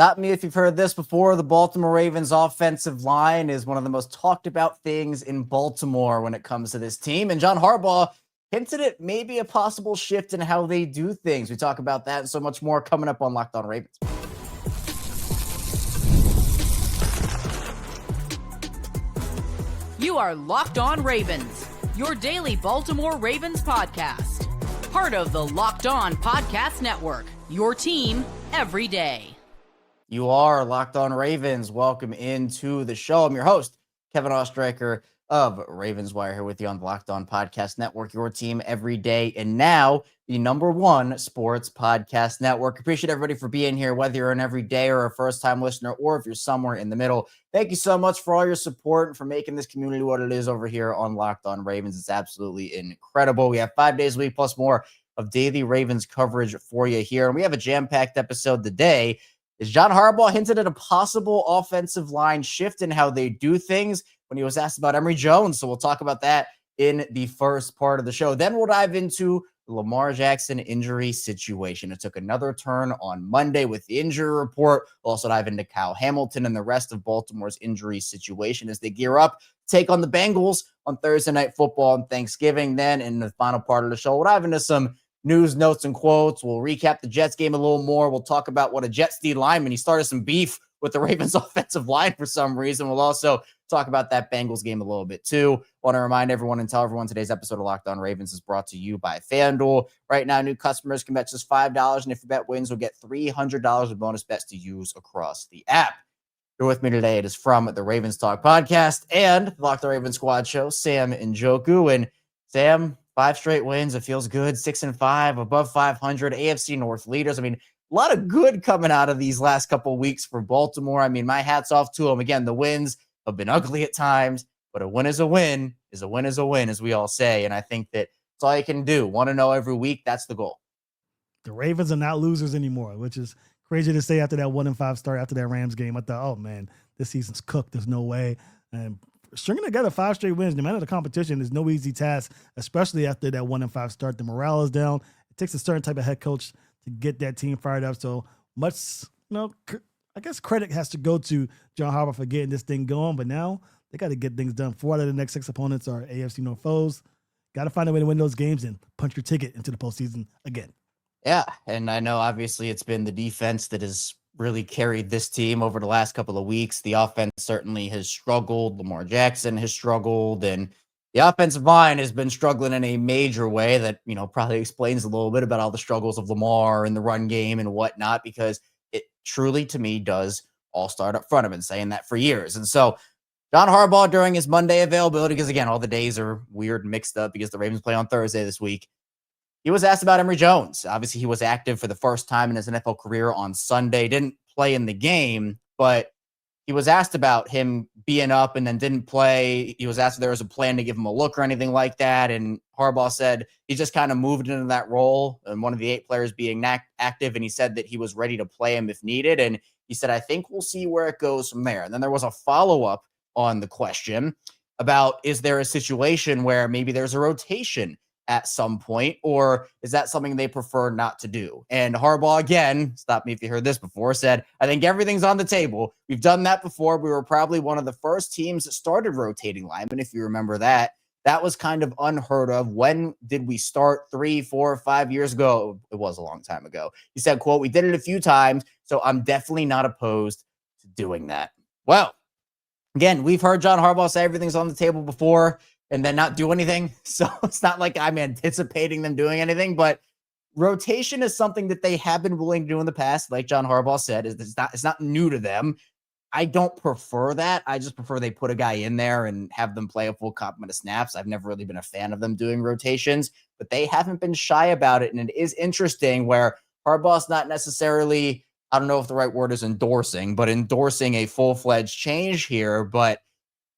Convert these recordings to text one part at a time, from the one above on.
Stop me if you've heard this before. The Baltimore Ravens offensive line is one of the most talked about things in Baltimore when it comes to this team. And John Harbaugh hinted at maybe a possible shift in how they do things. We talk about that and so much more coming up on Locked On Ravens. You are Locked On Ravens, your daily Baltimore Ravens podcast. Part of the Locked On Podcast Network, your team every day. You are Locked On Ravens. Welcome into the show. I'm your host, Kevin Oestreicher of Ravens Wire, here with you on the Locked On Podcast Network, your team every day, and now the #1 sports podcast network. Appreciate everybody for being here, whether you're an everyday or a first-time listener, or if you're somewhere in the middle. Thank you so much for all your support and for making this community what it is over here on Locked On Ravens. It's absolutely incredible. We have 5 days a week plus more of daily Ravens coverage for you here, and we have a jam-packed episode today. Is John Harbaugh hinted at a possible offensive line shift in how they do things when he was asked about Emory Jones. So we'll talk about that in the first part of the show. Then we'll dive into the Lamar Jackson injury situation. It took another turn on Monday with the injury report. We'll also dive into Kyle Hamilton and the rest of Baltimore's injury situation as they gear up to take on the Bengals on Thursday Night Football and Thanksgiving. Then in the final part of the show, we'll dive into some news, notes, and quotes. We'll recap the Jets game a little more. We'll talk about what a Jets D lineman, he started some beef with the Ravens offensive line for some reason. We'll also talk about that Bengals game a little bit too. Want to remind everyone and tell everyone today's episode of Locked On Ravens is brought to you by FanDuel. Right now, new customers can bet just $5, and if your bet wins, you'll get $300 of bonus bets to use across the app. You're with me today. It is from the Ravens Talk podcast and the Locked On Ravens Squad show, Sam Njoku. And Sam, 5 straight wins. It feels good. 6-5, above 500, AFC North leaders. I mean, a lot of good coming out of these last couple of weeks for Baltimore. I mean, my hat's off to them. Again, the wins have been ugly at times, but a win is a win, is a win is a win, as we all say. And I think that that's all you can do. Want to know every week. That's the goal. The Ravens are not losers anymore, which is crazy to say after that 1-5 start after that Rams game. I thought, oh man, this season's cooked. There's no way. And stringing together 5 straight wins, no matter the competition, is no easy task, especially after that 1-5 start. The morale is down. It takes a certain type of head coach to get that team fired up. So much, I guess credit has to go to John Harbaugh for getting this thing going. But now they got to get things done. 4 out of the next 6 opponents are AFC North foes. Got to find a way to win those games and punch your ticket into the postseason again. Yeah, and I know obviously it's been the defense that has really carried this team over the last couple of weeks. The offense certainly has struggled. Lamar Jackson has struggled, and the offensive line has been struggling in a major way that, probably explains a little bit about all the struggles of Lamar and the run game and whatnot, because it truly, to me, does all start up front. I've been saying that for years. And so John Harbaugh, during his Monday availability, because again, all the days are weird and mixed up because the Ravens play on Thursday this week, he was asked about Emory Jones. Obviously, he was active for the first time in his NFL career on Sunday. Didn't play in the game, but he was asked about him being up and then didn't play. He was asked if there was a plan to give him a look or anything like that. And Harbaugh said he just kind of moved into that role and one of the 8 players being active. And he said that he was ready to play him if needed. And he said, I think we'll see where it goes from there. And then there was a follow-up on the question about, is there a situation where maybe there's a rotation at some point, or is that something they prefer not to do? And Harbaugh, again, stop me if you heard this before, said, I think everything's on the table. We've done that before. We were probably one of the first teams that started rotating linemen, if you remember that. That was kind of unheard of. When did we start? 3, 4, 5 years ago? It was a long time ago. He said, quote, we did it a few times, so I'm definitely not opposed to doing that. Well, again, we've heard John Harbaugh say everything's on the table before and then not do anything. So it's not like I'm anticipating them doing anything, but rotation is something that they have been willing to do in the past. Like John Harbaugh said, it's not new to them. I don't prefer that. I just prefer they put a guy in there and have them play a full complement of snaps. I've never really been a fan of them doing rotations, but they haven't been shy about it. And it is interesting where Harbaugh's not necessarily, I don't know if the right word is endorsing, but endorsing a full-fledged change here. But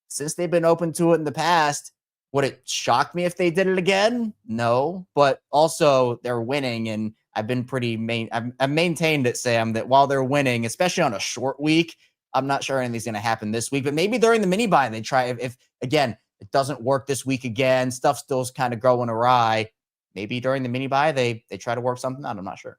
since they've been open to it in the past, would it shock me if they did it again? No, but also they're winning, and I've been I've maintained it, Sam, that while they're winning, especially on a short week, I'm not sure anything's going to happen this week, but maybe during the mini bye they try. If again, it doesn't work this week again, stuff still's kind of going awry, maybe during the mini bye they try to work something out. I'm not sure.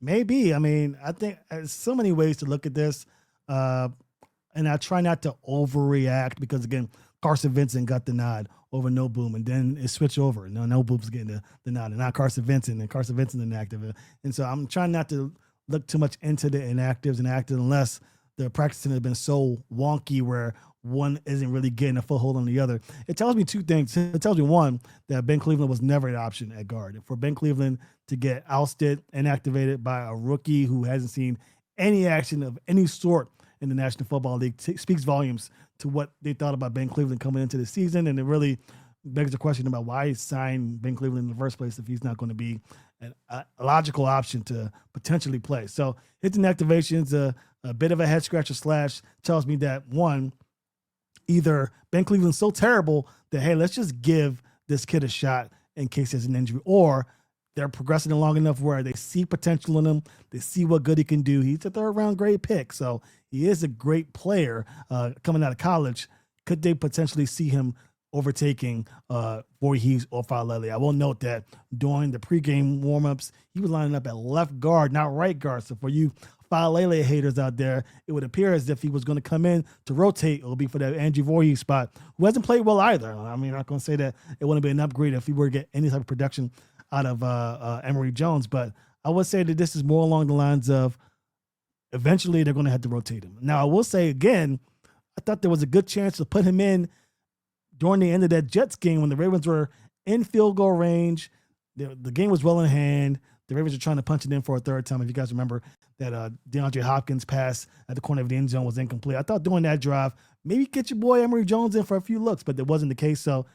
Maybe. I mean, I think there's so many ways to look at this. And I try not to overreact because, again, Carson Vincent got the nod over No Boom, and then it switched over. No Boom's getting the nod, and not Carson Vincent, and Carson Vincent inactive. And so I'm trying not to look too much into the inactives and actives unless the practicing has been so wonky where one isn't really getting a foothold on the other. It tells me two things. It tells me, one, that Ben Cleveland was never an option at guard. For Ben Cleveland to get ousted and activated by a rookie who hasn't seen any action of any sort in the National Football League speaks volumes to what they thought about Ben Cleveland coming into the season. And it really begs the question about why he signed Ben Cleveland in the first place if he's not going to be a logical option to potentially play. So his inactivation is a bit of a head scratcher / tells me that, one, either Ben Cleveland's so terrible that, hey, let's just give this kid a shot in case there's an injury, or they're progressing along enough where they see potential in him. They see what good he can do. He's a third-round grade pick, so he is a great player coming out of college. Could they potentially see him overtaking Voorhees or Falele? I will note that during the pregame warmups, he was lining up at left guard, not right guard. So for you Falele haters out there, it would appear as if he was going to come in to rotate. It will be for that Andrew Voorhees spot, who hasn't played well either. I mean, I'm not going to say that it wouldn't be an upgrade if he were to get any type of production out of Emory Jones, but I would say that this is more along the lines of eventually they're going to have to rotate him. Now, I will say again, I thought there was a good chance to put him in during the end of that Jets game when the Ravens were in field goal range. The game was well in hand. The Ravens are trying to punch it in for a third time. If you guys remember that DeAndre Hopkins pass at the corner of the end zone was incomplete. I thought during that drive, maybe get your boy Emory Jones in for a few looks, but that wasn't the case. So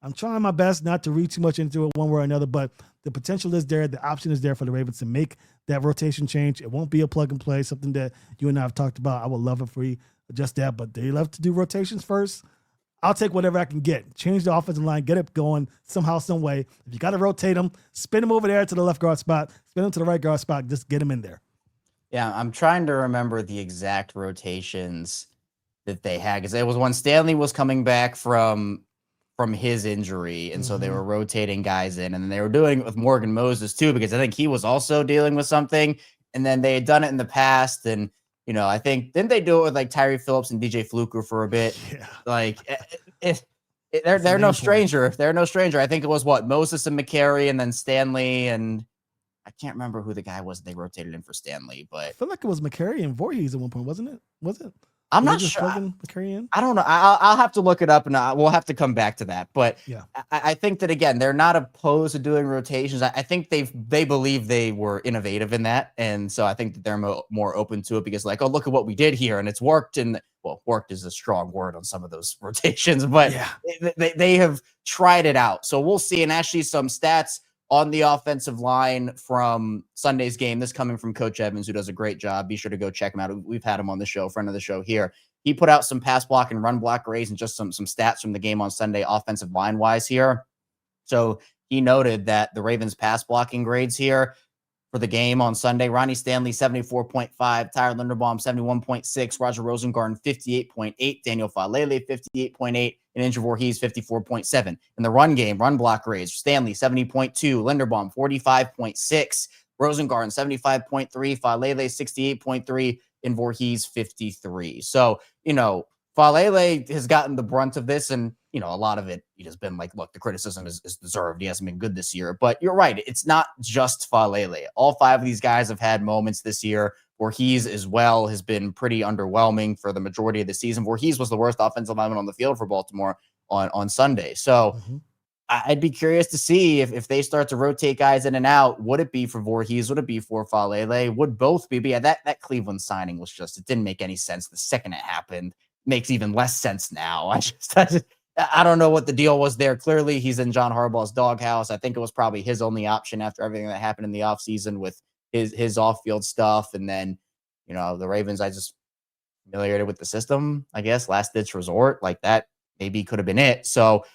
I'm trying my best not to read too much into it one way or another, but the potential is there. The option is there for the Ravens to make that rotation change. It won't be a plug and play, something that you and I have talked about. I would love it for you, just that, but they love to do rotations first. I'll take whatever I can get. Change the offensive line, get it going somehow, some way. If you got to rotate them, spin them over there to the left guard spot, spin them to the right guard spot, just get them in there. Yeah, I'm trying to remember the exact rotations that they had, because it was when Stanley was coming back from his injury, and so they were rotating guys in, and then they were doing it with Morgan Moses too, because I think he was also dealing with something, and then they had done it in the past, and I think didn't they do it with like Tyree Phillips and DJ Fluker for a bit? Yeah. Like they're no stranger. They're no stranger. I think it was Moses and McCary, and then Stanley, and I can't remember who the guy was they rotated in for Stanley, but I feel like it was McCary and Voorhees at one point, wasn't it? Was it? I'm not sure. I don't know. I'll have to look it up, and we'll have to come back to that. But yeah, I think that, again, they're not opposed to doing rotations. I think they believe they were innovative in that, and so I think that they're more open to it because, like, oh, look at what we did here, and it's worked. And well, worked is a strong word on some of those rotations, but yeah, they have tried it out. So we'll see. And actually, some stats on the offensive line from Sunday's game. This coming from Coach Evans, who does a great job. Be sure to go check him out. We've had him on the show, friend of the show here. He put out some pass block and run block grades and just some stats from the game on Sunday, offensive line wise here. So he noted that the Ravens pass blocking grades here for the game on Sunday: Ronnie Stanley 74.5, Tyler Linderbaum 71.6, Roger Rosengarten 58.8, Daniel Falele 58.8, and Andrew Voorhees 54.7. In the run game, run block grades: Stanley 70.2, Linderbaum 45.6, Rosengarten 75.3, Falele 68.3, and Voorhees 53. So, Falele has gotten the brunt of this, and a lot of it has been like, look, the criticism is deserved. He hasn't been good this year, but you're right. It's not just Falele. All five of these guys have had moments this year. Voorhees as well has been pretty underwhelming for the majority of the season. Voorhees was the worst offensive lineman on the field for Baltimore on Sunday. So I'd be curious to see if they start to rotate guys in and out. Would it be for Voorhees? Would it be for Falele? Would both be? But yeah, that Cleveland signing was it didn't make any sense the second it happened. Makes even less sense now. I don't know what the deal was there. Clearly, he's in John Harbaugh's doghouse. I think it was probably his only option after everything that happened in the offseason with his off-field stuff. And then, the Ravens, I just familiar with the system, I guess, last-ditch resort. Like that maybe could have been it. So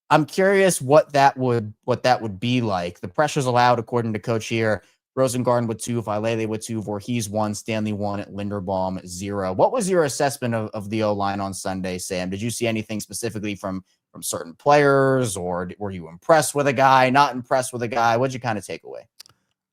I'm curious what that would be like. The pressure's allowed, according to Coach here. Rosengarten with 2, Falele with 2, Voorhees 1, Stanley 1, Linderbaum 0. What was your assessment of the O-line on Sunday, Sam? Did you see anything specifically from certain players, or were you impressed with a guy, not impressed with a guy? What'd you kind of take away?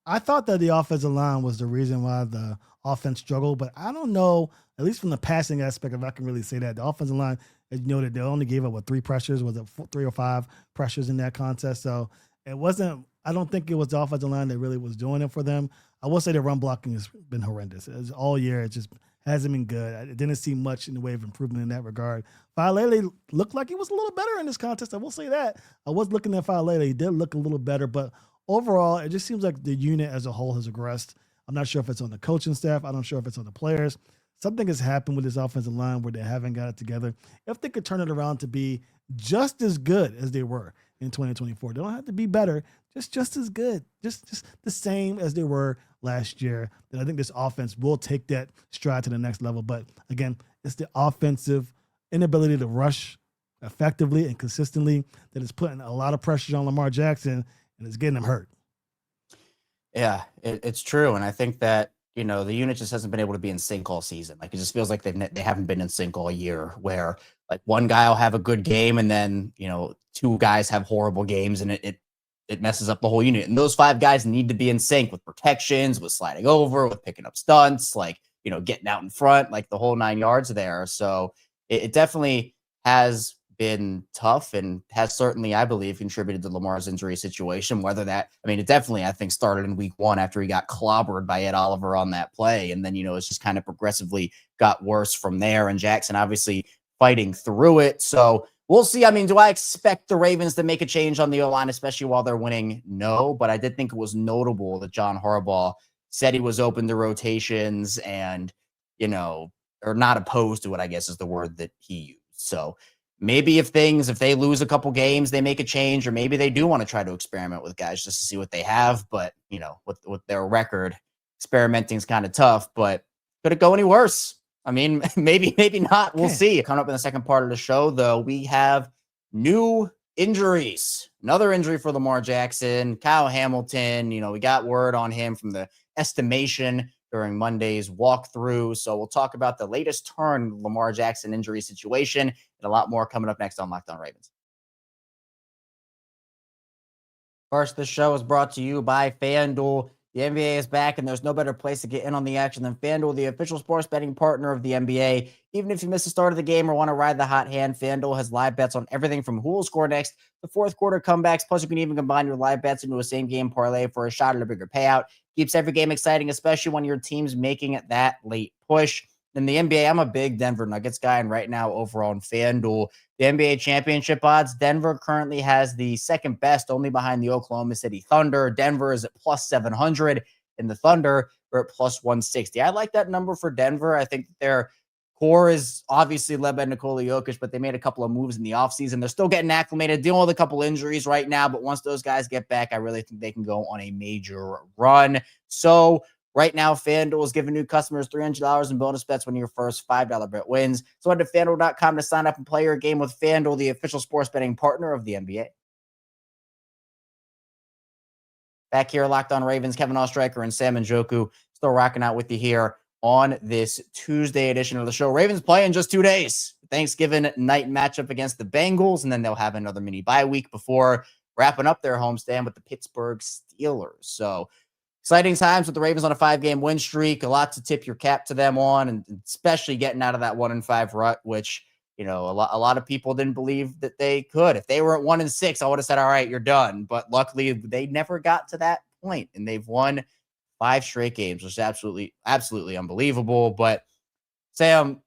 I thought that the offensive line was the reason why the offense struggled, but I don't know, at least from the passing aspect, if I can really say that. The offensive line, as you noted, they only gave up, 3 pressures? Was it 3 or 5 pressures in that contest? So it wasn't, I don't think it was the offensive line that really was doing it for them. I will say the run blocking has been horrendous. It's all year, it just hasn't been good. I didn't see much in the way of improvement in that regard. Falele looked like he was a little better in this contest. I will say that. I was looking at Falele. He did look a little better, but overall, it just seems like the unit as a whole has regressed. I'm not sure if it's on the coaching staff. I'm not sure if it's on the players. Something has happened with this offensive line where they haven't got it together. If they could turn it around to be just as good as they were in 2024, they don't have to be better, just as good, just the same as they were last year, then I think this offense will take that stride to the next level. But again, it's the offensive inability to rush effectively and consistently that is putting a lot of pressure on Lamar Jackson and it's getting him hurt. Yeah, it's true. And I think that, the unit just hasn't been able to be in sync all season. Like, it just feels like they haven't been in sync all year, where like one guy will have a good game and then, 2 guys have horrible games, and it messes up the whole unit. And those 5 guys need to be in sync with protections, with sliding over, with picking up stunts, like, getting out in front, like the whole 9 yards there. So it definitely has been tough and has certainly, I believe, contributed to Lamar's injury situation. Whether that, it definitely, I think, started in week 1 after he got clobbered by Ed Oliver on that play. And then, it's just kind of progressively got worse from there. And Jackson obviously fighting through it. So we'll see. Do I expect the Ravens to make a change on the O-line, especially while they're winning? No, but I did think it was notable that John Harbaugh said he was open to rotations and, or not opposed to it, I guess is the word that he used. So maybe if they lose a couple games, they make a change, or maybe they do want to try to experiment with guys just to see what they have. But, with their record, experimenting is kind of tough, but could it go any worse? Maybe not. We'll see. Coming up in the second part of the show, though, we have new injuries. Another injury for Lamar Jackson, Kyle Hamilton. We got word on him from the estimation during Monday's walkthrough. So we'll talk about the latest turn Lamar Jackson injury situation and a lot more coming up next on Locked On Ravens. First, this show is brought to you by FanDuel. The NBA is back, and there's no better place to get in on the action than FanDuel, the official sports betting partner of the NBA. Even if you miss the start of the game or want to ride the hot hand, FanDuel has live bets on everything from who will score next to fourth quarter comebacks. Plus, you can even combine your live bets into a same-game parlay for a shot at a bigger payout. Keeps every game exciting, especially when your team's making it that late push. In the NBA, I'm a big Denver Nuggets guy, and right now over on FanDuel, the NBA championship odds, Denver currently has the second best, only behind the Oklahoma City Thunder. Denver is at plus 700, and the Thunder are at plus 160. I like that number for Denver. I think their core is obviously led by Nikola Jokic, but they made a couple of moves in the offseason. They're still getting acclimated, dealing with a couple injuries right now, but once those guys get back, I really think they can go on a major run. So right now, FanDuel is giving new customers $300 in bonus bets when your first $5 bet wins. So head to FanDuel.com to sign up and play your game with FanDuel, the official sports betting partner of the NBA. Back here, Locked On Ravens, Kevin Oestreicher and Sam Njoku still rocking out with you here on this Tuesday edition of the show. Ravens play in just 2 days. Thanksgiving night matchup against the Bengals, and then they'll have another mini bye week before wrapping up their homestand with the Pittsburgh Steelers. So exciting times with the Ravens on a 5-game win streak. A lot to tip your cap to them on, and especially getting out of that 1-5 rut, which, a lot of people didn't believe that they could. If they were at 1-6, I would have said, all right, you're done. But luckily, they never got to that point, and they've won 5 straight games, which is absolutely unbelievable. But Sam,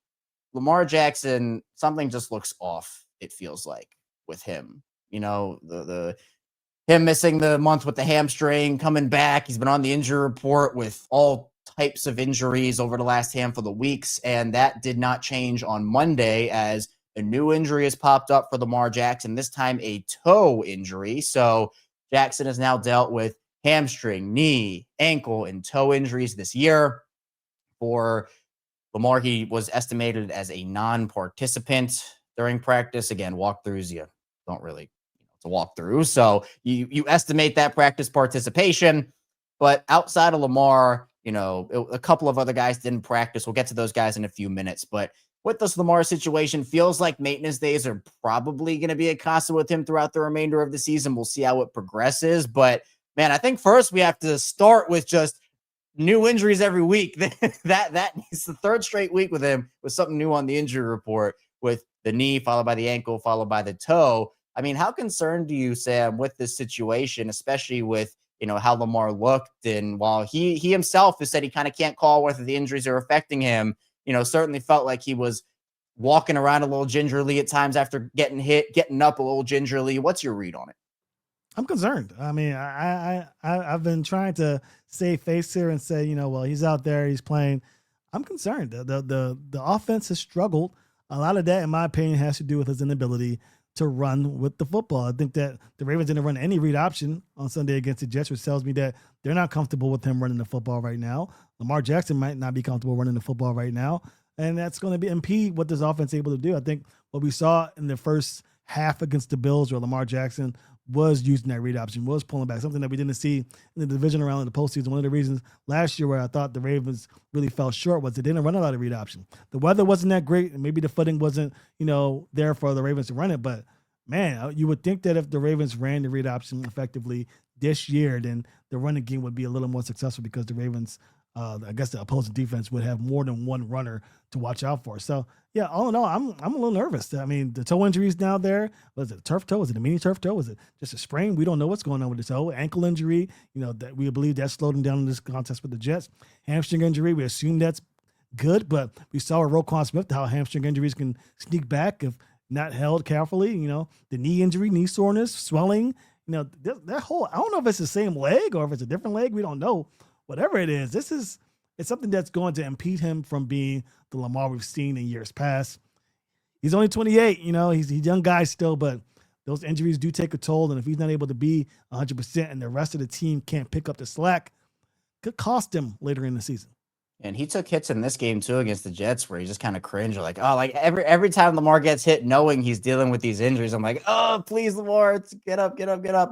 Lamar Jackson, something just looks off, it feels like, with him. Him missing the month with the hamstring, coming back. He's been on the injury report with all types of injuries over the last handful of weeks, and that did not change on Monday as a new injury has popped up for Lamar Jackson, this time a toe injury. So Jackson has now dealt with hamstring, knee, ankle, and toe injuries this year. For Lamar, he was estimated as a non-participant during practice. Again, walkthroughs, you don't really to walk through. So you estimate that practice participation, but outside of Lamar, a couple of other guys didn't practice. We'll get to those guys in a few minutes, but with this Lamar situation, feels like maintenance days are probably going to be a constant with him throughout the remainder of the season. We'll see how it progresses, but Man, I think first we have to start with just new injuries every week. that is the third straight week with him with something new on the injury report, with the knee followed by the ankle followed by the toe. I mean, how concerned do you, Sam, with this situation, especially with, how Lamar looked? And while he himself has said he kind of can't call whether the injuries are affecting him, certainly felt like he was walking around a little gingerly at times after getting hit, getting up a little gingerly. What's your read on it? I'm concerned. I mean, I've been trying to save face here and say, well, he's out there, he's playing. I'm concerned. The offense has struggled. A lot of that, in my opinion, has to do with his inability to run with the football. I think that the Ravens didn't run any read option on Sunday against the Jets, which tells me that they're not comfortable with him running the football right now. Lamar Jackson might not be comfortable running the football right now, and that's going to impede what this offense is able to do. I think what we saw in the first half against the Bills, where Lamar Jackson was using that read option, was pulling back, something that we didn't see in the division round in the postseason. One of the reasons last year where I thought the Ravens really fell short was they didn't run a lot of read option. The weather wasn't that great, and maybe the footing wasn't, there for the Ravens to run it. But man, you would think that if the Ravens ran the read option effectively this year, then the running game would be a little more successful, because the Ravens, I guess the opposing defense would have more than one runner to watch out for. So yeah, all in all, I'm a little nervous. I mean, the toe injuries now there. Was it a turf toe? Was it a mini turf toe? Was it just a sprain? We don't know what's going on with the toe. Ankle injury, that we believe that slowed him down in this contest with the Jets. Hamstring injury, we assume that's good, but we saw with Roquan Smith how hamstring injuries can sneak back if not held carefully. The knee injury, knee soreness, swelling. That whole, I don't know if it's the same leg or if it's a different leg. We don't know. Whatever it is, it's something that's going to impede him from being the Lamar we've seen in years past. He's only 28, he's a young guy still, but those injuries do take a toll. And if he's not able to be 100% and the rest of the team can't pick up the slack, could cost him later in the season. And he took hits in this game too against the Jets where he just kind of cringed, like, oh, like every time Lamar gets hit, knowing he's dealing with these injuries, I'm like, oh, please, Lamar, get up.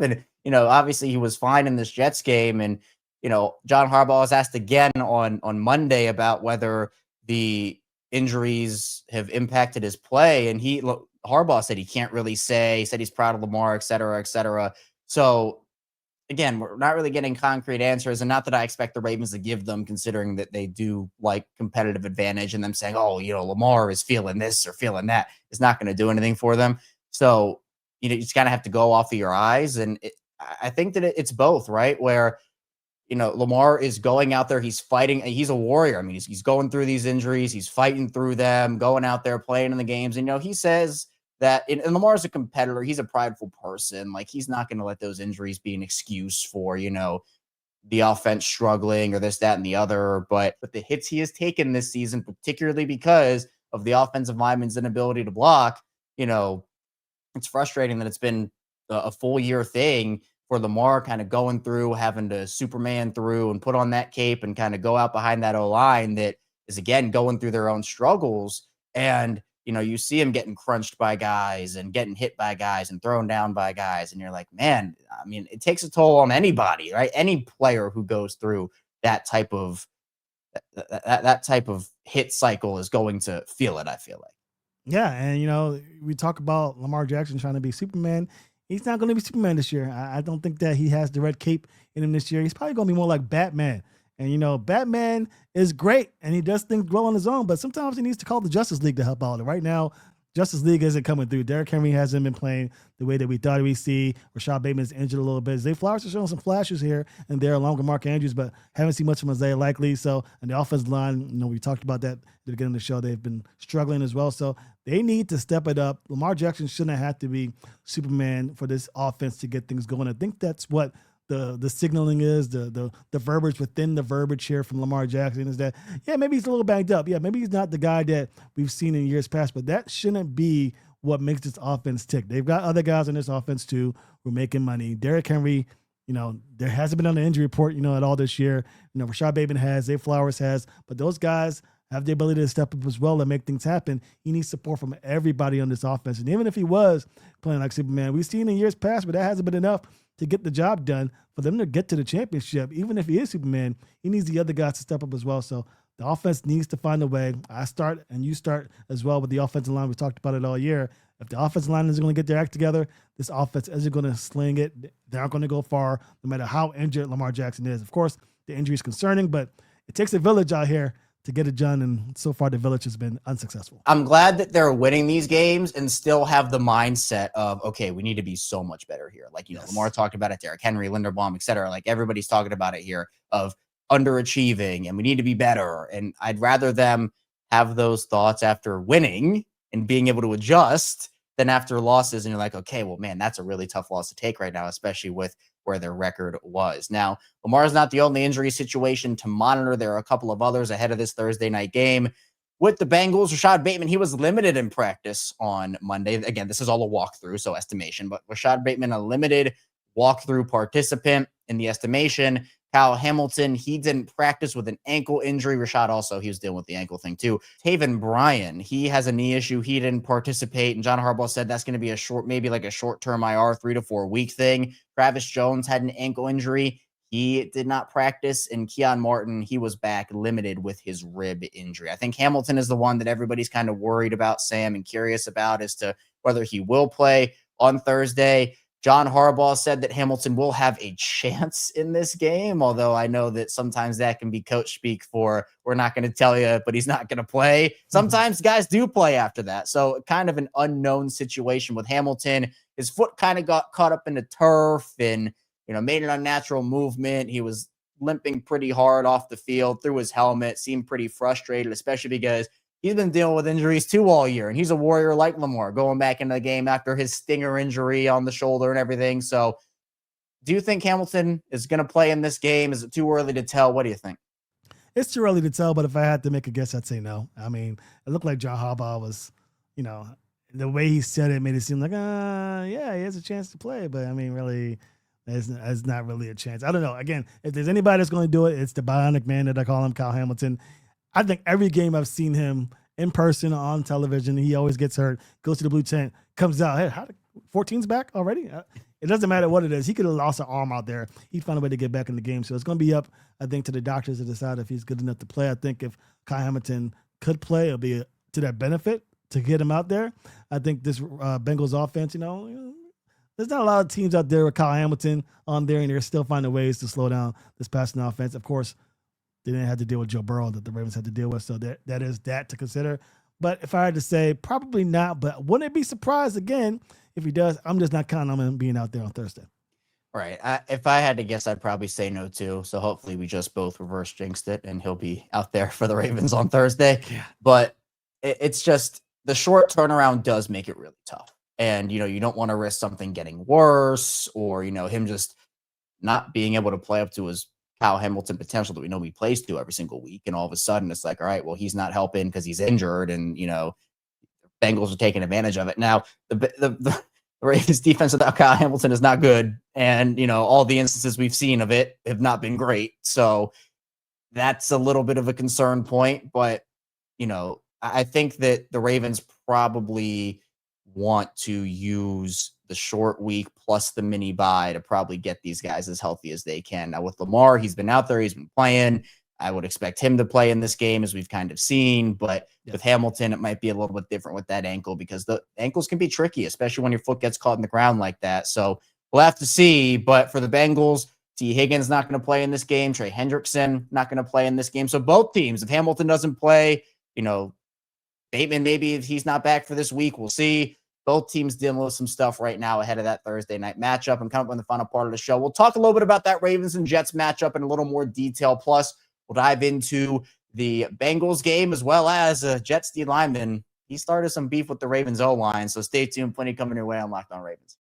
And, obviously he was fine in this Jets game. And, John Harbaugh was asked again on Monday about whether the injuries have impacted his play. And Harbaugh said he can't really say. He said he's proud of Lamar, et cetera, et cetera. So, again, we're not really getting concrete answers, and not that I expect the Ravens to give them, considering that they do like competitive advantage, and them saying, oh, Lamar is feeling this or feeling that is not going to do anything for them. So, you just kind of have to go off of your eyes. And I think that it's both, right? Where, Lamar is going out there, he's fighting, he's a warrior. I mean, he's going through these injuries, he's fighting through them, going out there, playing in the games. And, he says that, and Lamar's a competitor, he's a prideful person. Like, he's not going to let those injuries be an excuse for, the offense struggling or this, that, and the other. But the hits he has taken this season, particularly because of the offensive lineman's inability to block, it's frustrating that it's been a full year thing for Lamar kind of going through, having to Superman through and put on that cape and kind of go out behind that O-line that is, again, going through their own struggles. And, you see him getting crunched by guys and getting hit by guys and thrown down by guys. And you're like, man, I mean, it takes a toll on anybody, right? Any player who goes through that type of hit cycle is going to feel it, I feel like. Yeah. And, we talk about Lamar Jackson trying to be Superman. He's not going to be Superman this year. I don't think that he has the red cape in him this year. He's probably going to be more like Batman. And, Batman is great, and he does things well on his own, but sometimes he needs to call the Justice League to help out. And right now, Justice League isn't coming through. Derrick Henry hasn't been playing the way that we thought we'd see. Rashod Bateman's injured a little bit. Zay Flowers is showing some flashes here and there, along with Mark Andrews, but haven't seen much from Isaiah Likely. So, and the offensive line, we talked about that at the beginning of the show. They've been struggling as well. So they need to step it up. Lamar Jackson shouldn't have to be Superman for this offense to get things going. I think that's what the signaling is, the verbiage within the verbiage here from Lamar Jackson is that, yeah, maybe he's a little banged up. Yeah, maybe he's not the guy that we've seen in years past, but that shouldn't be what makes this offense tick. They've got other guys in this offense too who are making money. Derrick Henry, there hasn't been on the injury report, at all this year. Rashod Bateman has, Zay Flowers has, but those guys have the ability to step up as well and make things happen. He needs support from everybody on this offense. And even if he was playing like Superman, we've seen in years past, but that hasn't been enough to get the job done for them to get to the championship. Even if he is Superman, he needs the other guys to step up as well. So the offense needs to find a way. I start and you start as well with the offensive line. We talked about it all year. If the offensive line is going to get their act together, this offense isn't going to sling it. They're not going to go far, no matter how injured Lamar Jackson is. Of course, the injury is concerning, but it takes a village out here to get it done, and so far the village has been unsuccessful. I'm glad that they're winning these games and still have the mindset of, okay, we need to be so much better here. Like, you know, Lamar talked about it, Derrick Henry, Linderbaum, et cetera. Like, everybody's talking about it here of underachieving and we need to be better. And I'd rather them have those thoughts after winning and being able to adjust than after losses. And you're like, okay, well, man, that's a really tough loss to take right now, especially with where their record was. Now, Lamar is not the only injury situation to monitor. There are a couple of others ahead of this Thursday night game with the Bengals. Rashod Bateman, he was limited in practice on Monday. Again, this is all a walkthrough, so estimation, but Rashod Bateman, a limited walkthrough participant in the estimation. Kyle Hamilton, he didn't practice with an ankle injury. Rashod also, he was dealing with the ankle thing too. Taven Bryan, he has a knee issue. He didn't participate. And John Harbaugh said that's going to be a short, maybe like a short-term IR, 3 to 4 week thing. Travis Jones had an ankle injury. He did not practice. And Keon Martin, he was back limited with his rib injury. I think Hamilton is the one that everybody's kind of worried about, Sam, and curious about as to whether he will play on Thursday. John Harbaugh said that Hamilton will have a chance in this game, although I know that sometimes that can be coach speak for, we're not going to tell you, but he's not going to play. Sometimes guys do play after that. So kind of an unknown situation with Hamilton. His foot kind of got caught up in the turf and, you know, made an unnatural movement. He was limping pretty hard off the field, through his helmet, seemed pretty frustrated, especially because he's been dealing with injuries too all year, and he's a warrior like Lamar, going back into the game after his stinger injury on the shoulder and everything. So do you think Hamilton is going to play in this game? Is it too early to tell? What do you think? It's too early to tell, but if I had to make a guess, I'd say no. I mean, it looked like John Harbaugh was, you know, the way he said it made it seem like, yeah, he has a chance to play. But, I mean, really, it's not really a chance. I don't know. Again, if there's anybody that's going to do it, it's the bionic man that I call him, Kyle Hamilton. I think every game I've seen him in person or on television, he always gets hurt, goes to the blue tent, comes out. Hey, 14's back already? It doesn't matter what it is. He could have lost an arm out there. He'd find a way to get back in the game. So it's going to be up, I think, to the doctors to decide if he's good enough to play. I think if Kyle Hamilton could play, it'll be to their benefit to get him out there. I think this Bengals offense, you know, there's not a lot of teams out there with Kyle Hamilton on there, and they're still finding ways to slow down this passing offense. Of course, they didn't have to deal with Joe Burrow that the Ravens had to deal with, so that is that to consider. But if I had to say, probably not. But wouldn't it be surprised again if he does? I'm just not counting on him being out there on Thursday. Right. If I had to guess, I'd probably say no too. So hopefully we just both reverse jinxed it, and he'll be out there for the Ravens on Thursday. Yeah. But it's just the short turnaround does make it really tough. And, you know, you don't want to risk something getting worse, or, you know, him just not being able to play up to his Kyle Hamilton potential that we know he plays to every single week. And all of a sudden it's like, all right, well, he's not helping because he's injured, and, you know, Bengals are taking advantage of it. Now, the Ravens defense without Kyle Hamilton is not good. And, you know, all the instances we've seen of it have not been great. So that's a little bit of a concern point. But, you know, I think that the Ravens probably want to use the short week plus the mini bye to probably get these guys as healthy as they can. Now with Lamar, he's been out there, he's been playing. I would expect him to play in this game, as we've kind of seen, but with Hamilton, it might be a little bit different with that ankle, because the ankles can be tricky, especially when your foot gets caught in the ground like that. So we'll have to see. But for the Bengals, T. Higgins not going to play in this game. Trey Hendrickson not going to play in this game. So both teams, if Hamilton doesn't play, you know, Bateman, maybe if he's not back for this week, we'll see. Both teams dealing with some stuff right now ahead of that Thursday night matchup. And coming up in the final part of the show, we'll talk a little bit about that Ravens and Jets matchup in a little more detail. Plus, we'll dive into the Bengals game, as well as Jets D lineman. He started some beef with the Ravens O-line, so stay tuned. Plenty coming your way on Locked On Ravens.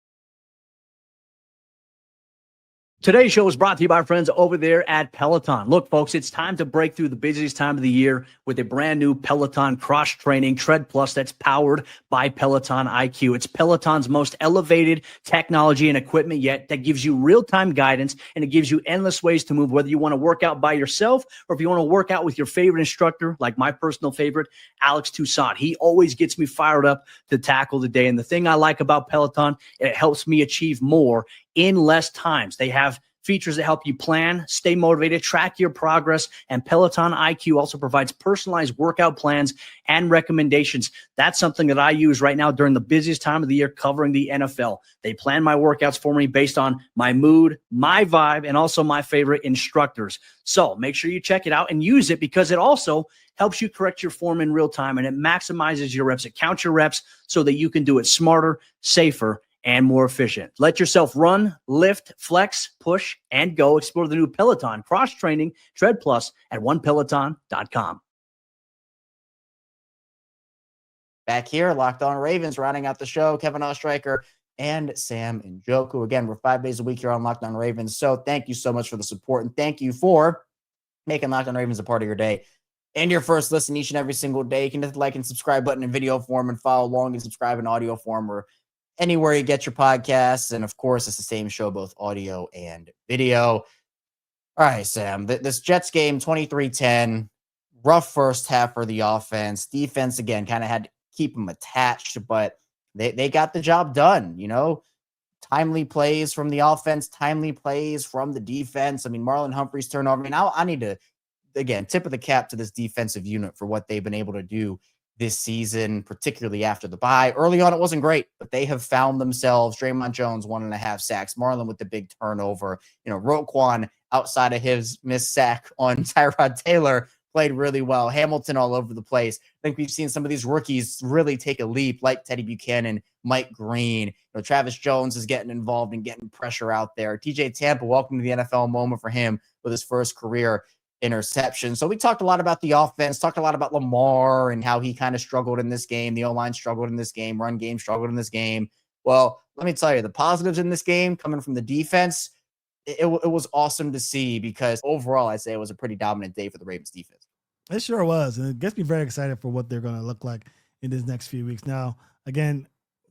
Today's show is brought to you by our friends over there at Peloton. Look, folks, it's time to break through the busiest time of the year with a brand new Peloton cross-training Tread Plus that's powered by Peloton IQ. It's Peloton's most elevated technology and equipment yet that gives you real-time guidance, and it gives you endless ways to move, whether you want to work out by yourself or if you want to work out with your favorite instructor, like my personal favorite, Alex Toussaint. He always gets me fired up to tackle the day. And the thing I like about Peloton, it helps me achieve more in less times. They have features that help you plan, stay motivated, track your progress, and Peloton IQ also provides personalized workout plans and recommendations. That's something that I use right now during the busiest time of the year covering the NFL. They plan my workouts for me based on my mood, my vibe, and also my favorite instructors. So make sure you check it out and use it because it also helps you correct your form in real time and it maximizes your reps. It counts your reps so that you can do it smarter, safer, and more efficient. Let yourself run, lift, flex, push, and go. Explore the new Peloton cross-training Tread Plus at onepeloton.com. Back here, Locked On Ravens, rounding out the show, Kevin Oestreicher and Sam Njoku. Again, we're 5 days a week here on Locked On Ravens, so thank you so much for the support, and thank you for making Locked On Ravens a part of your day and your first listen each and every single day. You can hit the like and subscribe button in video form and follow along and subscribe in audio form or anywhere you get your podcasts. And, of course, it's the same show, both audio and video. All right, Sam, this Jets game, 23-10, rough first half for the offense. Defense, again, kind of had to keep them attached, but they got the job done, you know. Timely plays from the offense, timely plays from the defense. I mean, Marlon Humphrey's turnover. I mean, I need to, again, tip of the cap to this defensive unit for what they've been able to do this season, particularly after the bye. Early on, it wasn't great, but they have found themselves. Draymond Jones, 1.5 sacks. Marlon with the big turnover. You know, Roquan, outside of his missed sack on Tyrod Taylor, played really well. Hamilton all over the place. I think we've seen some of these rookies really take a leap, like Teddy Buchanan, Mike Green. You know, Travis Jones is getting involved and getting pressure out there. TJ Tampa, welcome to the NFL moment for him with his first career interception. So we talked a lot about the offense, talked a lot about Lamar and how he kind of struggled in this game. The O-line struggled in this game. Run game struggled in this game. Well, let me tell you, the positives in this game coming from the defense, it was awesome to see because overall, I'd say it was a pretty dominant day for the Ravens defense. It sure was. And it gets me very excited for what they're going to look like in these next few weeks. Now, again,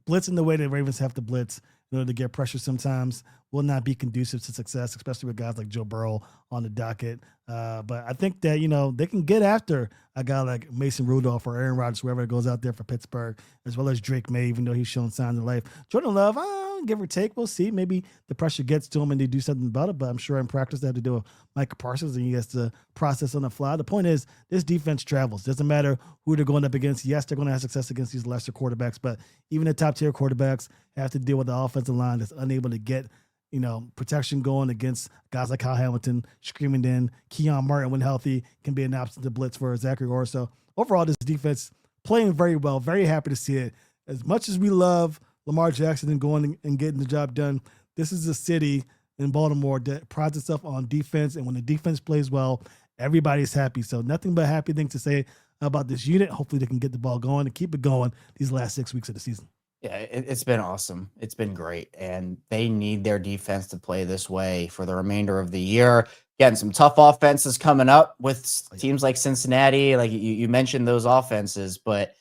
blitzing the way the Ravens have to blitz in order to get pressure sometimes will not be conducive to success, especially with guys like Joe Burrow on the docket. But I think that, you know, they can get after a guy like Mason Rudolph or Aaron Rodgers, whoever goes out there for Pittsburgh, as well as Drake May, even though he's shown signs of life. Jordan Love, give or take, we'll see. Maybe the pressure gets to him and they do something about it, but I'm sure in practice they have to do with Micah Parsons and he has to process on the fly. The point is, this defense travels. Doesn't matter who they're going up against. Yes, they're going to have success against these lesser quarterbacks, but even the top-tier quarterbacks have to deal with the offensive line that's unable to get, you know, protection going against guys like Kyle Hamilton, screaming in. Keon Martin, when healthy, can be an option to blitz for Zachary Orr. So overall, this defense playing very well. Very happy to see it. As much as we love Lamar Jackson and going and getting the job done, this is a city in Baltimore that prides itself on defense. And when the defense plays well, everybody's happy. So nothing but happy things to say about this unit. Hopefully they can get the ball going and keep it going these last 6 weeks of the season. Yeah, it's been awesome. It's been great. And they need their defense to play this way for the remainder of the year. Again, some tough offenses coming up with teams like Cincinnati. Like you mentioned those offenses, but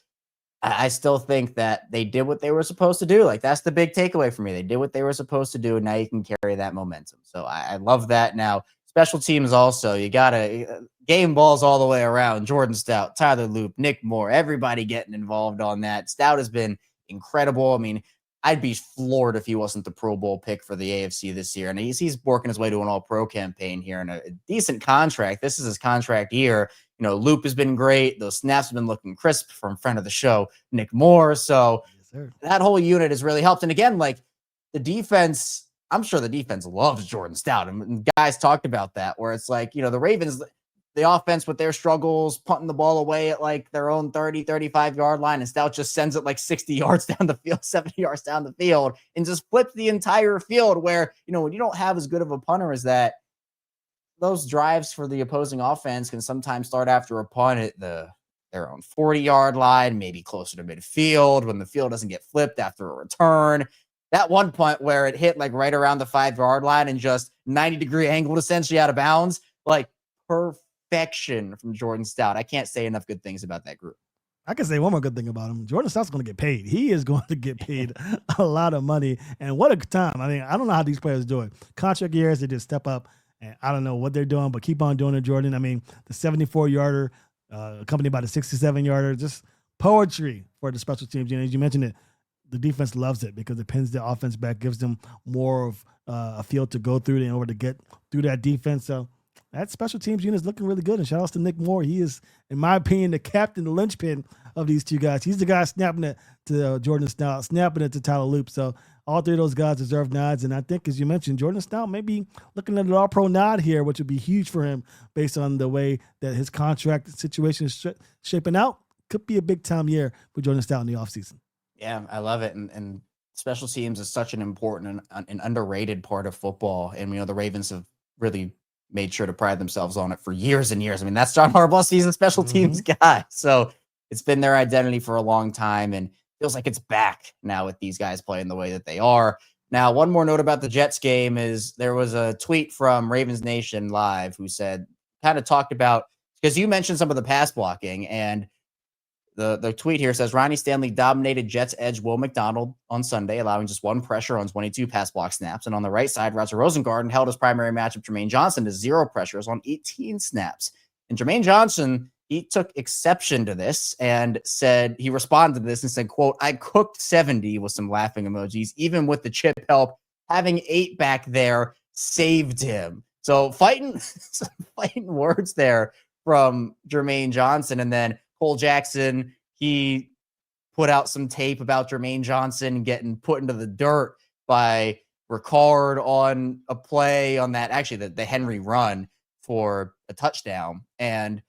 I still think that they did what they were supposed to do. Like, that's the big takeaway for me. They did what they were supposed to do, and now you can carry that momentum. So I love that. Now, special teams also, you got to game balls all the way around. Jordan Stout, Tyler Loop, Nick Moore, everybody getting involved on that. Stout has been incredible. I mean, I'd be floored if he wasn't the Pro Bowl pick for the AFC this year. And he's working his way to an all-pro campaign here and a decent contract. This is his contract year. You know, Loop has been great. Those snaps have been looking crisp from friend of the show, Nick Moore. So that whole unit has really helped. And again, like the defense, I'm sure the defense loves Jordan Stout. And guys talked about that, where it's like, you know, the Ravens, the offense with their struggles, punting the ball away at like their own 30, 35-yard line, and Stout just sends it like 60 yards down the field, 70 yards down the field, and just flips the entire field where, you know, when you don't have as good of a punter as that, those drives for the opposing offense can sometimes start after a punt at their own 40-yard line, maybe closer to midfield when the field doesn't get flipped after a return. That one punt where it hit like right around the 5-yard line and just 90-degree angled essentially out of bounds, like perfection from Jordan Stout. I can't say enough good things about that group. I can say one more good thing about him. Jordan Stout's going to get paid. He is going to get paid a lot of money. And what a time. I mean, I don't know how these players do it. Contract years, they just step up. And I don't know what they're doing, but keep on doing it, Jordan. I mean, the 74-yarder, accompanied by the 67-yarder, just poetry for the special teams. You know, as you mentioned it, the defense loves it because it pins the offense back, gives them more of a field to go through in order to get through that defense. So that special teams unit is looking really good. And shout outs to Nick Moore. He is, in my opinion, the captain, the linchpin of these two guys. He's the guy snapping it to Jordan Stout, snapping it to Tyler Loop. So all three of those guys deserve nods. And I think, as you mentioned, Jordan Stout may be looking at an all-pro nod here, which would be huge for him based on the way that his contract situation is shaping out. Could be a big-time year for Jordan Stout in the offseason. Yeah, I love it. And special teams is such an important and underrated part of football. And, the Ravens have really made sure to pride themselves on it for years and years. I mean, that's John Harbaugh. He's a special teams guy. So it's been their identity for a long time, and feels like it's back now with these guys playing the way that they are. Now, one more note about the Jets game is there was a tweet from Ravens Nation Live who said, kind of talked about, because you mentioned some of the pass blocking, and the tweet here says, Ronnie Stanley dominated Jets edge Will McDonald on Sunday, allowing just one pressure on 22 pass block snaps. And on the right side, Roger Rosengarten held his primary matchup, Jermaine Johnson, to 0 pressures on 18 snaps. And Jermaine Johnson, he took exception to this and said, he responded to this and said, quote, I cooked 70 with some laughing emojis, even with the chip help. Having 8 back there saved him. So fighting words there from Jermaine Johnson. And then Cole Jackson, he put out some tape about Jermaine Johnson getting put into the dirt by Rashod on a play on that, actually the Henry run for a touchdown. And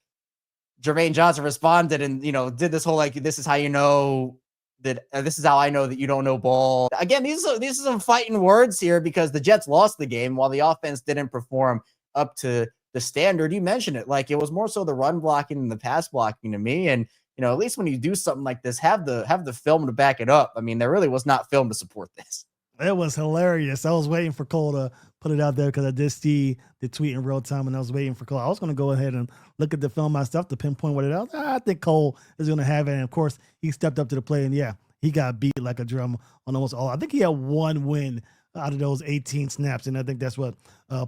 Jermaine Johnson responded and, did this whole, this is how you know that this is how I know that you don't know ball. Again, these are some fighting words here because the Jets lost the game while the offense didn't perform up to the standard. You mentioned it, it was more so the run blocking and the pass blocking to me. And, at least when you do something like this, have the film to back it up. I mean, there really was not film to support this. It was hilarious. I was waiting for Cole to put it out there because I did see the tweet in real time, and I was waiting for Cole. I was going to go ahead and look at the film myself to pinpoint what it is. I think Cole is going to have it. And, of course, he stepped up to the play, and, yeah, he got beat like a drum on almost all. I think he had one win out of those 18 snaps, and I think that's what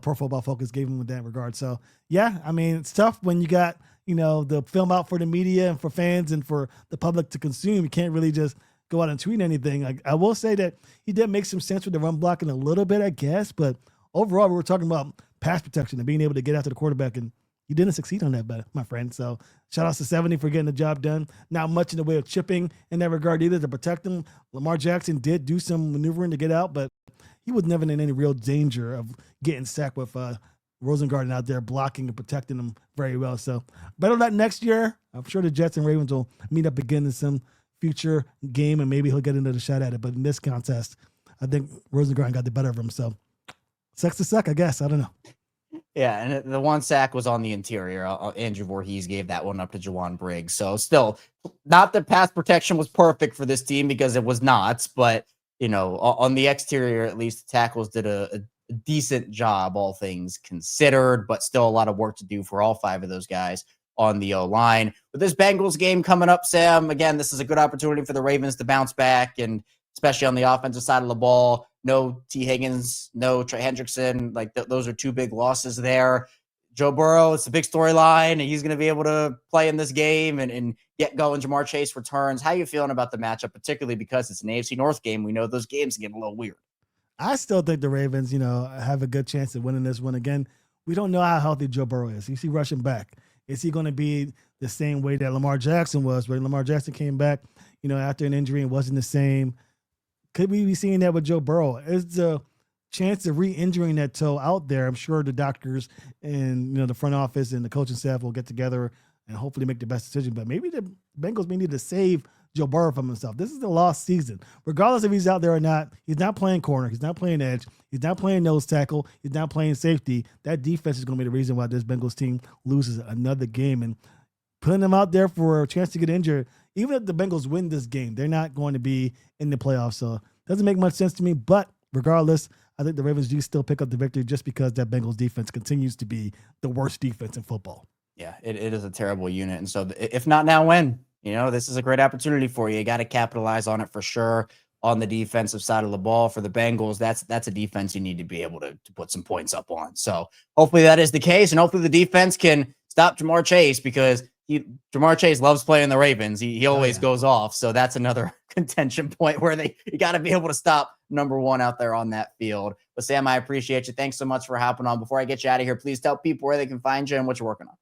Pro Football Focus gave him in that regard. So, yeah, I mean, it's tough when you got, the film out for the media and for fans and for the public to consume. You can't really just go out and tweet anything. I will say that he did make some sense with the run blocking a little bit, I guess, but overall, we were talking about pass protection and being able to get after the quarterback, and he didn't succeed on that, my friend. So shout out to 70 for getting the job done. Not much in the way of chipping in that regard either to protect him. Lamar Jackson did do some maneuvering to get out, but he was never in any real danger of getting sacked with Rosengarten out there blocking and protecting him very well. So better luck next year. I'm sure the Jets and Ravens will meet up again in some future game, and maybe he'll get another shot at it. But in this contest, I think Rosengarten got the better of him. So sucks to suck, I guess. I don't know. Yeah, and the one sack was on the interior. Andrew Voorhees gave that one up to Jawan Briggs. So still, not that pass protection was perfect for this team because it was not, but on the exterior, at least the tackles did a decent job, all things considered, but still a lot of work to do for all 5 of those guys on the O-line. With this Bengals game coming up, Sam, again, this is a good opportunity for the Ravens to bounce back, and especially on the offensive side of the ball. No T. Higgins, no Trey Hendrickson. Those are 2 big losses there. Joe Burrow, it's a big storyline, and he's going to be able to play in this game and get going. Jamar Chase returns. How are you feeling about the matchup, particularly because it's an AFC North game? We know those games get a little weird. I still think the Ravens, have a good chance of winning this one. Again, we don't know how healthy Joe Burrow is. Is he rushing back? Is he going to be the same way that Lamar Jackson was, where Lamar Jackson came back, after an injury and wasn't the same? Could we be seeing that with Joe Burrow? Is the chance of re-injuring that toe out there? I'm sure the doctors and the front office and the coaching staff will get together and hopefully make the best decision. But maybe the Bengals may need to save Joe Burrow from himself. This is the lost season. Regardless if he's out there or not, he's not playing corner. He's not playing edge. He's not playing nose tackle. He's not playing safety. That defense is going to be the reason why this Bengals team loses another game. And putting them out there for a chance to get injured, even if the Bengals win this game, they're not going to be in the playoffs. So it doesn't make much sense to me. But regardless, I think the Ravens do still pick up the victory just because that Bengals defense continues to be the worst defense in football. Yeah, it is a terrible unit. And so if not now, when? This is a great opportunity for you. You got to capitalize on it for sure on the defensive side of the ball. For the Bengals, that's a defense you need to be able to put some points up on. So hopefully that is the case, and hopefully the defense can stop Jamar Chase because Jamar Chase loves playing the Ravens. He always goes off. So that's another contention point where you got to be able to stop number one out there on that field. But Sam, I appreciate you. Thanks so much for hopping on. Before I get you out of here, please tell people where they can find you and what you're working on.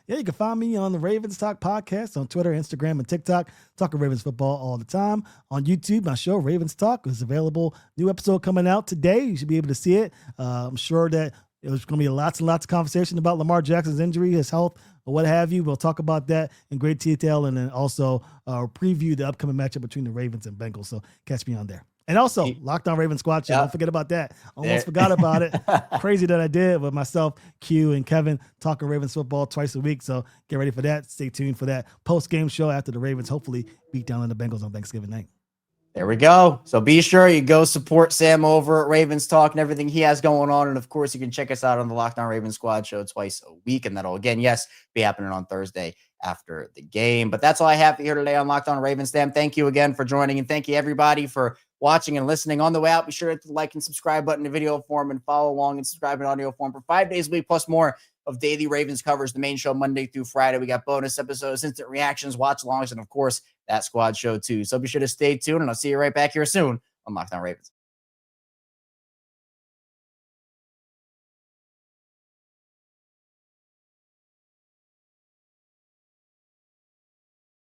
Yeah, you can find me on the Ravens Talk podcast on Twitter, Instagram, and TikTok. Talking Ravens football all the time. On YouTube, my show, Ravens Talk, is available. New episode coming out today. You should be able to see it. I'm sure that there's going to be lots and lots of conversation about Lamar Jackson's injury, his health, or what have you. We'll talk about that in great detail, and then also preview the upcoming matchup between the Ravens and Bengals. So catch me on there. And also, Locked On Ravens Squad Show. Don't forget about that. Almost forgot about it. Crazy that I did with myself, Q, and Kevin talking Ravens football twice a week. So get ready for that. Stay tuned for that post-game show after the Ravens hopefully beat down on the Bengals on Thanksgiving night. There we go. So be sure you go support Sam over at Ravens Talk and everything he has going on. And of course, you can check us out on the Locked On Ravens Squad Show twice a week. And that'll, again, yes, be happening on Thursday after the game. But that's all I have here today on Locked On Ravens. Sam, thank you again for joining. And thank you, everybody, for watching and listening. On the way out, be sure to hit the like and subscribe button in video form and follow along and subscribe in audio form for 5 days a week, plus more of daily Ravens covers, the main show Monday through Friday. We got bonus episodes, instant reactions, watch alongs, and of course, that squad show too. So be sure to stay tuned, and I'll see you right back here soon on Locked On Ravens.